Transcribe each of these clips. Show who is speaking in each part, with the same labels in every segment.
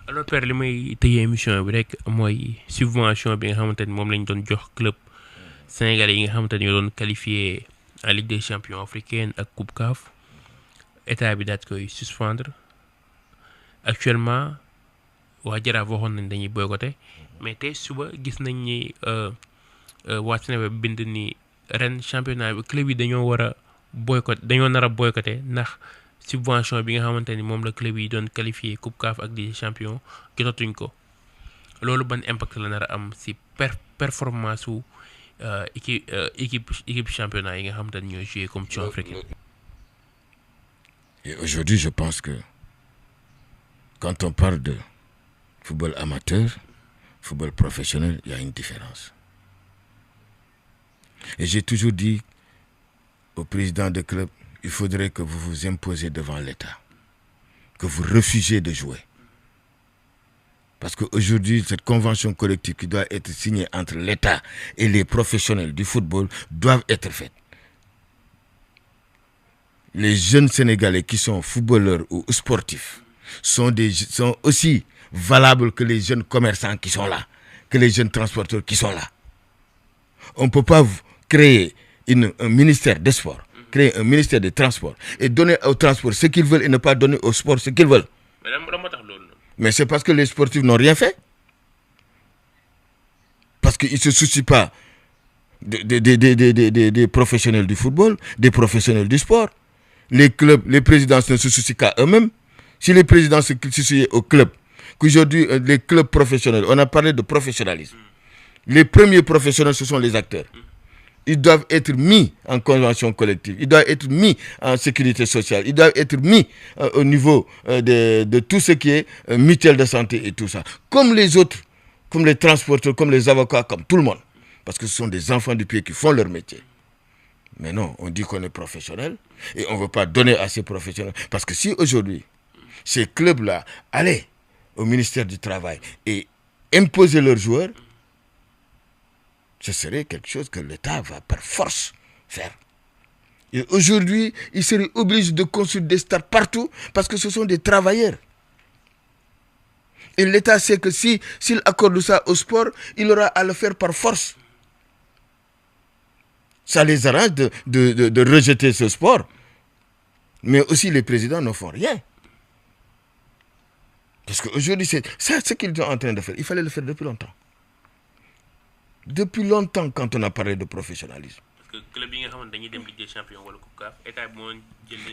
Speaker 1: alors père li may tëjee émission bi rek mooy subvention bi nga xamante ni moom lañ doon jox club sénégalais yi nga xamante ni ñoo doon qualifié en Ligue des champions africaine ak Coupe CAF état bi daat koy suspendre actuellement waa Jaraaf waxoon nañ dañuy boycotté mais tey suba gis nañ ni waa Sénégal bind ni ren championnat bi club yi dañoo war a dañoo nar a boycotté ndax subvention bi nga xamante ni moom la club yi doon qualifié Coupe CAF ak des champions jotatuñ ko loolu ban impact la nar a am si performance su équipe championnat yi nga xamante ni ñooy joué compétition africaine.
Speaker 2: Et aujourd'hui, je pense que quand on parle de football amateur, football professionnel, il y a une différence. Et j'ai toujours dit au président de club, il faudrait que vous vous imposiez devant l'État, que vous refusiez de jouer. Parce qu'aujourd'hui, cette convention collective qui doit être signée entre l'État et les professionnels du football doivent être faite. Les jeunes Sénégalais qui sont footballeurs ou sportifs sont aussi valables que les jeunes commerçants qui sont là, que les jeunes transporteurs qui sont là. On ne peut pas créer un ministère des sports, créer un ministère des transports et donner au transport ce qu'ils veulent et ne pas donner au sport ce qu'ils veulent. Mais c'est parce que les sportifs n'ont rien fait. Parce qu'ils ne se soucient pas des professionnels du football, des professionnels du sport. Les clubs, les présidents ne se soucient qu'à eux-mêmes. Si les présidents se souciaient aux clubs, qu'aujourd'hui, les clubs professionnels, on a parlé de professionnalisme. Les premiers professionnels, ce sont les acteurs. Ils doivent être mis en convention collective, ils doivent être mis en sécurité sociale, ils doivent être mis au niveau de tout ce qui est mutuelle de santé et tout ça. Comme les autres, comme les transporteurs, comme les avocats, comme tout le monde. Parce que ce sont des enfants du pied qui font leur métier. Mais non, on dit qu'on est professionnel et on ne veut pas donner à ces professionnels. Parce que si aujourd'hui, ces clubs-là allaient au ministère du Travail et imposer leurs joueurs, ce serait quelque chose que l'État va par force faire. Et aujourd'hui, il serait obligé de construire des stades partout parce que ce sont des travailleurs. Et l'État sait que s'il accorde ça au sport, il aura à le faire par force. Ça les arrange de rejeter ce sport. Mais aussi les présidents ne font rien. Parce qu'aujourd'hui, c'est ça ce qu'ils sont en train de faire. Il fallait le faire depuis longtemps. Depuis longtemps, quand on a parlé de professionnalisme.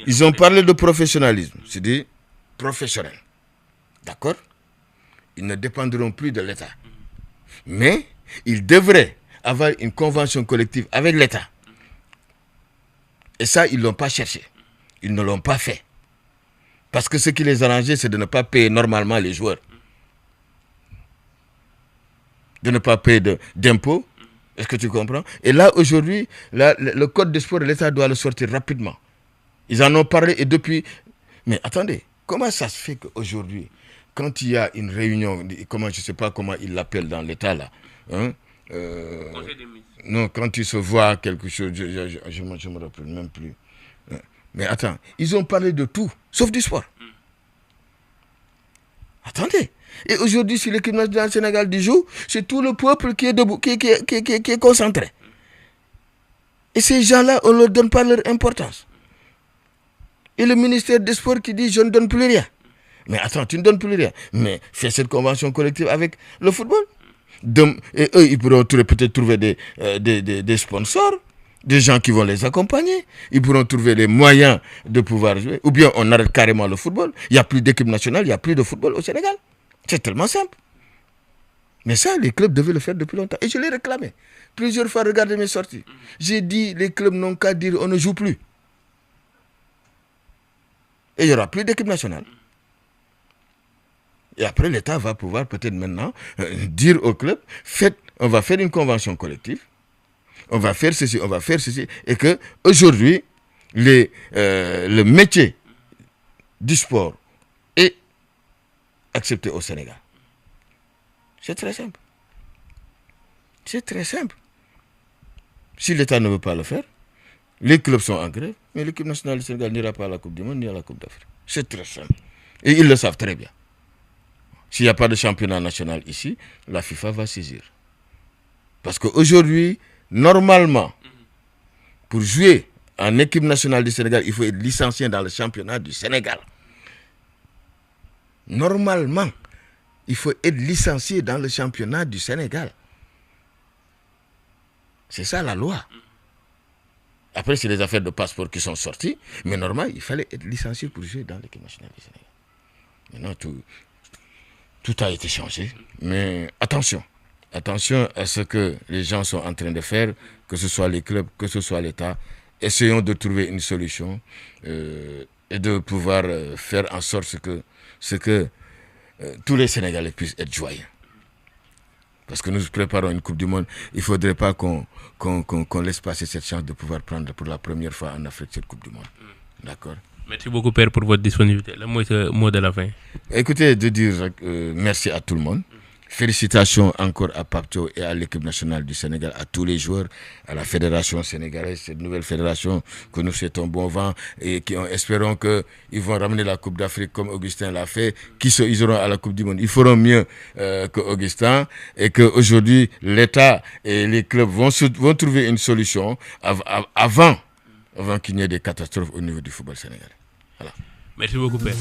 Speaker 2: Ils ont parlé de professionnalisme, c'est-à-dire professionnel. D'accord? Ils ne dépendront plus de l'État. Mais ils devraient avoir une convention collective avec l'État. Et ça, ils ne l'ont pas cherché. Ils ne l'ont pas fait. Parce que ce qui les arrangeait, c'est de ne pas payer normalement les joueurs. De ne pas payer d'impôts. Est-ce que tu comprends? Et là, aujourd'hui, le code de sport de l'État doit le sortir rapidement. Ils en ont parlé et depuis... Mais attendez, comment ça se fait qu'aujourd'hui, quand il y a une réunion, je ne sais pas comment ils l'appellent dans l'État, là, hein, non, quand ils se voient quelque chose, je ne me rappelle même plus. Mais attends, ils ont parlé de tout, sauf du sport. Attendez. Et aujourd'hui, si l'équipe nationale du Sénégal joue, c'est tout le peuple qui est debout, qui est concentré. Et ces gens-là, on ne leur donne pas leur importance. Et le ministère des Sports qui dit, je ne donne plus rien. Mais attends, tu ne donnes plus rien. Mais fais cette convention collective avec le football. Et eux, ils pourront peut-être trouver des sponsors, des gens qui vont les accompagner. Ils pourront trouver les moyens de pouvoir jouer. Ou bien on arrête carrément le football. Il n'y a plus d'équipe nationale, il n'y a plus de football au Sénégal. C'est tellement simple. Mais ça, les clubs devaient le faire depuis longtemps. Et je l'ai réclamé. Plusieurs fois, regardez mes sorties. J'ai dit, les clubs n'ont qu'à dire, on ne joue plus. Et il n'y aura plus d'équipe nationale. Et après, l'État va pouvoir peut-être maintenant dire au club, on va faire une convention collective, on va faire ceci, on va faire ceci, et que aujourd'hui, le métier du sport est accepté au Sénégal. C'est très simple. C'est très simple. Si l'État ne veut pas le faire, les clubs sont en grève, mais l'équipe nationale du Sénégal n'ira pas à la Coupe du Monde ni à la Coupe d'Afrique. C'est très simple. Et ils le savent très bien. S'il n'y a pas de championnat national ici, la FIFA va saisir. Parce qu'aujourd'hui, normalement, pour jouer en équipe nationale du Sénégal, il faut être licencié dans le championnat du Sénégal. Normalement, il faut être licencié dans le championnat du Sénégal. C'est ça la loi. Après, c'est les affaires de passeport qui sont sorties. Mais normalement, il fallait être licencié pour jouer dans l'équipe nationale du Sénégal. Maintenant, tout a été changé. Mais attention à ce que les gens sont en train de faire, que ce soit les clubs, que ce soit l'État. Essayons de trouver une solution et de pouvoir faire en sorte que tous les Sénégalais puissent être joyeux. Parce que nous préparons une Coupe du Monde, il ne faudrait pas qu'on laisse passer cette chance de pouvoir prendre pour la première fois en Afrique cette Coupe du Monde. D'accord.
Speaker 1: Merci beaucoup, Père, pour votre disponibilité. Le mot de la fin.
Speaker 2: Écoutez, de dire merci à tout le monde. Félicitations encore à Papto et à l'équipe nationale du Sénégal, à tous les joueurs, à la fédération sénégalaise, cette nouvelle fédération que nous souhaitons bon vent et espérons qu'ils vont ramener la Coupe d'Afrique comme Augustin l'a fait. Ils auront à la Coupe du Monde. Ils feront mieux que Augustin et qu'aujourd'hui, l'État et les clubs vont trouver une solution avant qu'il n'y ait des catastrophes au niveau du football sénégalais. Voilà.
Speaker 1: Merci beaucoup, Père.